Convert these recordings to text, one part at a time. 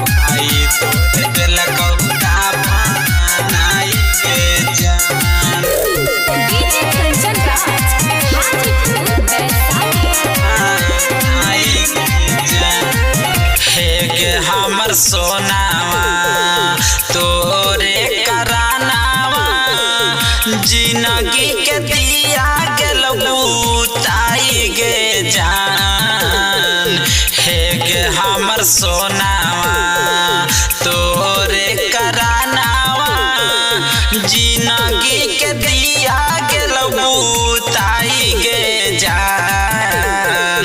भाई तोरे दिल कौदा बनाई के जान। डीजे कंचन राज हाजीपुर बनाई के जान। हे गे हमर सोनावा तोरे करानावा जिंदगी के दिया गेल बुताई गे जान। हे गे हमर सोनावा तोरे करानावा जिंदगी के दिया गेल बुताई गे जान।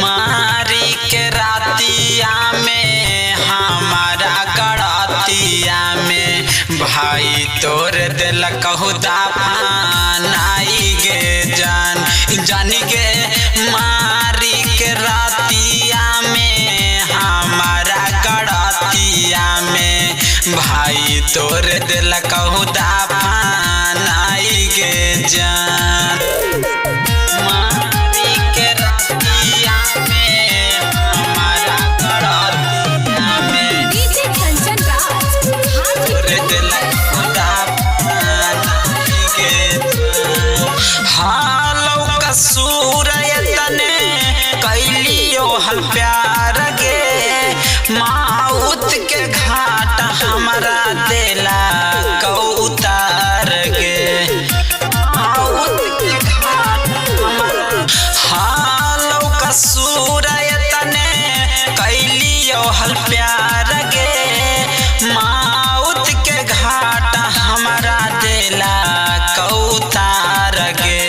मारी के रातिया में हमारा गड़तिया में भाई तोर दिल कहुदा बनाई गे जान। जानी गे मारी के रातिया में हमारा गड़तिया में भाई तोर दिल कहुदा बनाई गे जान। मारी के रातिया में हमारा गड़तिया में डीजे कंचन राज तोर दिल कहुदा बनाई गे जान। हालौ कसूर तने कैलियो हल प्यार गे माउत के घाट हमारा दिला कौतार गे। माउत के घाट हमारा हालौ कसूर तने कैलियो हल प्यार गे माउत के घाट हमारा दिला कौतार गे।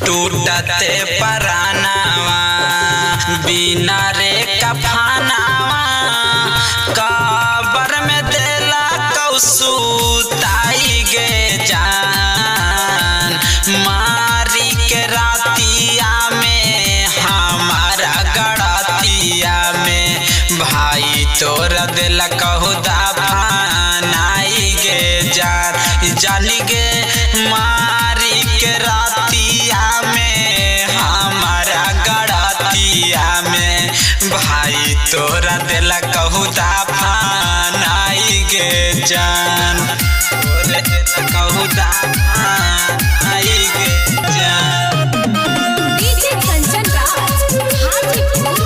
टूटते परानावा बिना रे कफनावा कबर में देला कौसुताई गे जान। मारी के रातिया में हमारा गड़तिया में भाई तोर दिल कहुदा बनाई गे जान। जानी गे मारी के रातिया में हमारा गड़तिया में भाई तोरा दिल कहुदा बनाई गे जान। तोरे दिल कहुदा बनाई गे जान। डीजे कंचन राज हाजीपुर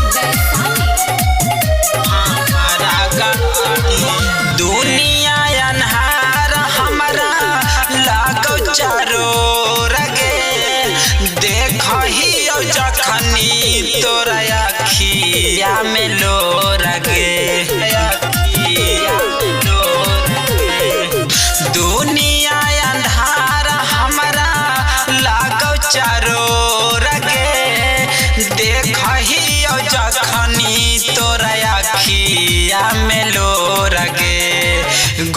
हमारा गड़तिया दुनिया अन्हार हमारा लागो चारो रगे देखही जखनी तोरा अखिया में लो रगे। दुनिया अंधार हमारा लागो चारो रगे देखही जखनी तोरा अखिया में लो रगे।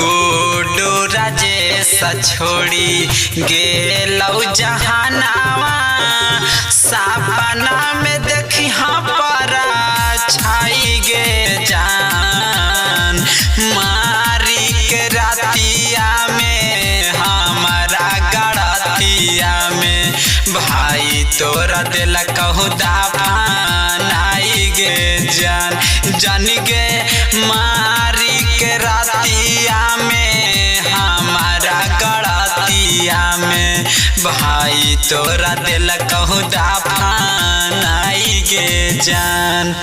गोडो राजेश छोड़ी गेलौ जहानावा सपना में देखी हाँ परा छाई गे जान। मारी के रातिया में हमारा गड़तिया में भाई तोरा दिल कहुदा बनाई गे जान। जान गे मारी के रातिया में हमारा गड़तिया में भाई तोरा दिल कहुदा बनाई गे जान।